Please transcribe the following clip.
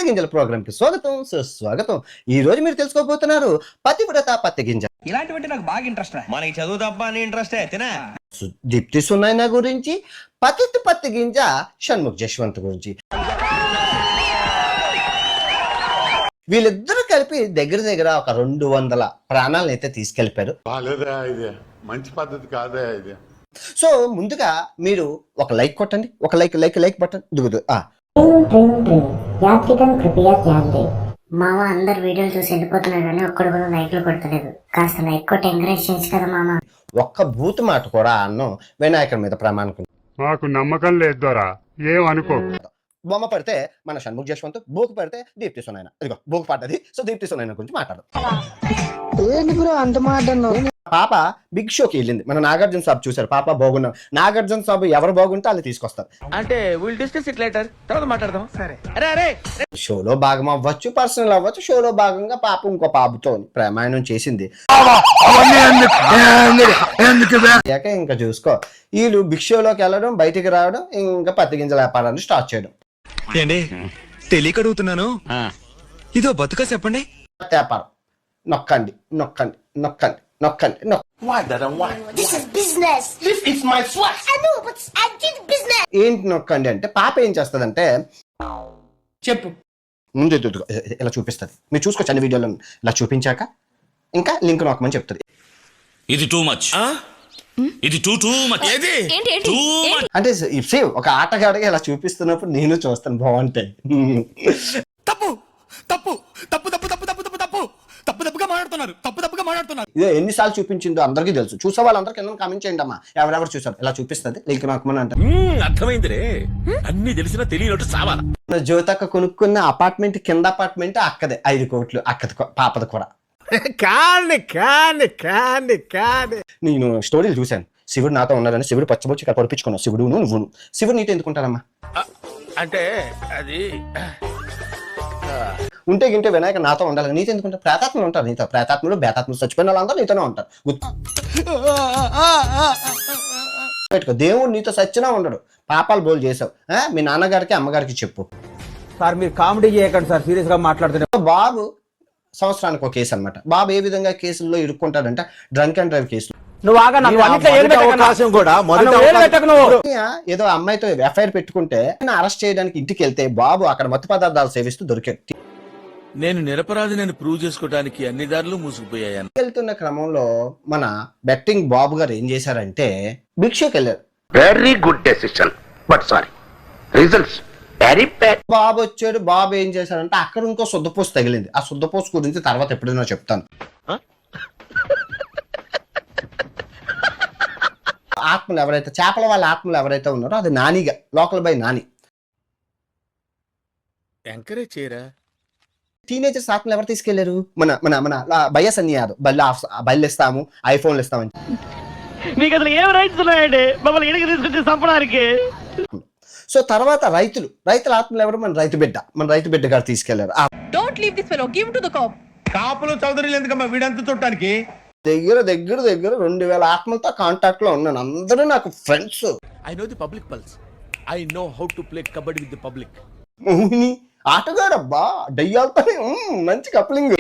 పత్తి గింజల ప్రోగ్రామ్ కి స్వాగతం సుస్వాగతం. ఈ రోజు మీరు తెలుసుకోబోతున్నారు పతివ్రత పత్తి గింజ. ఇలాంటివంటే నాకు బాగా ఇంట్రెస్ట్. మనకి చదువు తప్ప అని ఇంట్రెస్ట్ తినా. దీప్తి సునైనా గురించి, పత్తి గింజ షణ్ముఖ్ జశ్వంత్ గురించి. వీళ్ళిద్దరూ కలిపి దగ్గర ఒక 200 ప్రాణాలను అయితే తీసుకెళ్లిపారు. మంచి పద్ధతి కాదే ఇది. సో ముందుగా మీరు ఒక లైక్ కొట్టండి, ఒక లైక్ బటన్ దిగుదు. మామ అందరు వీడియోలు చూసి వెళ్ళిపోతున్నారు కానీ ఒక్కడు కూడా లైక్లు కొట్టలేదు. కాస్త లైక్ కొట్టి ఎంకరేజ్ చేయొచ్చు కదా మామ. ఒక్క బూత్ మాట కూడా అన్నం వినాయకుడి మీద ప్రమాణం. మాకు నమ్మకం లేదు దొరా, ఏమనుకో. బొమ్మ పడితే మన షణ్ముఖ్ జశ్వంత్, బూకు పడితే దీప్తి సునైనా. ఇదిగో బూకు పడ్డది. సో దీప్తి సునైనా గురించి మాట్లాడు. పాప బిగ్ షోకి వెళ్ళింది. మన నాగార్జున సాబ్ చూసారు. పాప బాగున్నా, నాగార్జున సాబ్ ఎవరు బాగుంటే వాళ్ళు తీసుకొస్తారు. అంటే విల్ డిస్కస్ ఇట్ లేటర్, తర్వాత మాట్లాడదాం. సరే. అరే షోలో భాగం అవ్వచ్చు, పర్సనల్ అవ్వచ్చు. షోలో భాగంగా పాప ఇంకో పాపతో ప్రేమాయణం చేసింది. ఇంకా చూసుకో, వీళ్ళు బిగ్ షోలోకి వెళ్ళడం, బయటికి రావడం, ఇంకా పత్తి గింజల వ్యాపారాన్ని స్టార్ట్ చేయడం. ఏండి తెలియక అడుగుతున్నాను, ఇదో బతుక చెప్పండి. వ్యాపారం నొక్కండి. ఏంటి నొక్కండి అంటే పాప ఏం చేస్తదంటే చెప్పు. ముందు ఇలా చూపిస్తుంది. మీరు చూసుకోవచ్చు అన్ని వీడియోలో. ఇలా చూపించాక ఇంకా లింక్ నొక్కమని చెప్తుంది. ఇది టూ మచ్, ఇది టూ మచ్. అంటే సేవ్ ఒక ఆటగాడిగా ఇలా చూపిస్తున్నప్పుడు నేను చూస్తాను, బాగుంటాయి. తప్పుగా మాట్లాడుతున్నారు. ఇదే ఎన్నిసార్లు చూపించిందో అందరికీ తెలుసు. చూసే వాళ్ళందరికీ కింద కామెంట్ చేయండి అమ్మా, ఎవరెవరు చూసారు. ఇలా చూపిస్తుంది, లింక్ నొక్కమని అంటే. అర్థమైందిరే, అన్ని తెలిసినా తెలియనట్టు సావాలా. జ్యోతక్క కొనుక్కున్న అపార్ట్మెంట్ కింద అపార్ట్మెంట్ అక్కదే 5 కోట్లు. అక్కది పాపది కూడా. నేను స్టోరీలు చూశాను. శివుడు నాతో ఉన్నాడని శివుడు పచ్చబొచ్చి ఇక్కడ పొడిపించుకున్నావు. శివుడు నువ్వు, శివుడు నీతో ఎందుకుంటారమ్మా? అంటే అది ఉంటే గింటే వినాయక నాతో ఉండాలి. నీతో ఎందుకుంటారు? ప్రేతాత్మలు ఉంటారు నీతో. ప్రేతాత్మలు బేతాత్మలు చచ్చిపోయిన వాళ్ళందరూ నీతోనే ఉంటారు. పెట్టుకో, దేవుడు నీతో సచ్చినా ఉండడు. పాపాలు బోల్ చేసావు. మీ నాన్నగారికి అమ్మగారికి చెప్పు. సార్ మీరు కామెడీ చేయకండి సార్, సీరియస్ గా మాట్లాడుతున్నారు. బాబు సంవత్సరానికి ఒక కేసు అనమాట. బాబు ఏ విధంగా కేసుల్లో ఇరుక్కుంటాడంటే డ్రంక్ అండ్ డ్రైవ్ కేసులు. ఏదో అమ్మాయితో ఎఫ్ఐఆర్ పెట్టుకుంటే అరెస్ట్ చేయడానికి ఇంటికి వెళ్తే బాబు అక్కడ మత్తు పదార్థాలు సేవిస్తూ దొరికాడు. నేను నిరపరాధిని ప్రూవ్ చేసుకోవడానికి అన్ని దారులు మూసుకుపోయాను. వెళ్తున్న క్రమంలో మన బెట్టింగ్ బాబు గారు ఏం చేశారంటే భిక్షకి వెళ్ళారు. Very good decision, but sorry results very bad. Babu వచ్చాడు. బాబు ఏం చేశారంటే అక్కడ ఇంకో శుద్ధపోసు తగిలింది. ఆ శుద్ధపోసు గురించి తర్వాత ఎప్పుడైనా చెప్తాను. ఆత్మలు ఎవరైతే, చేపల వాళ్ళ ఆత్మలు ఎవరైతే ఉన్నారో అది నానిగా, లోకల్ బై నాని. ఎంకరేజ్ చేయరా. టీనేజర్స్ ఆత్మలు ఎవరు తీసుకెళ్లారు? మన మన మన బయ్యస్ అని యాదవ్. బళ్ళు ఇస్తాము, ఐఫోన్లు ఇస్తామని. మీకు అసలు ఏం రైట్స్ ఉన్నాయండి మమ్మల్ని ఇడికి తీసుకొచ్చి చంపడానికి? సో తర్వాత రైతుల ఆత్మలు ఎవరు? మన రైతు బిడ్డ గారు తీసుకెళ్లారు. కాపులు చౌదరులు ఎందుకమ్మా వీడంతా చూడటానికి? దగ్గర 2000 ఆత్మలతో కాంటాక్ట్ లో ఉన్నాను. అందరూ నాకు friends. I know the public pulse, I know how to play kabaddi with the public. Mohini ఆటగాడబ్బా, దయ్యాలతో మంచి కప్లింగ్.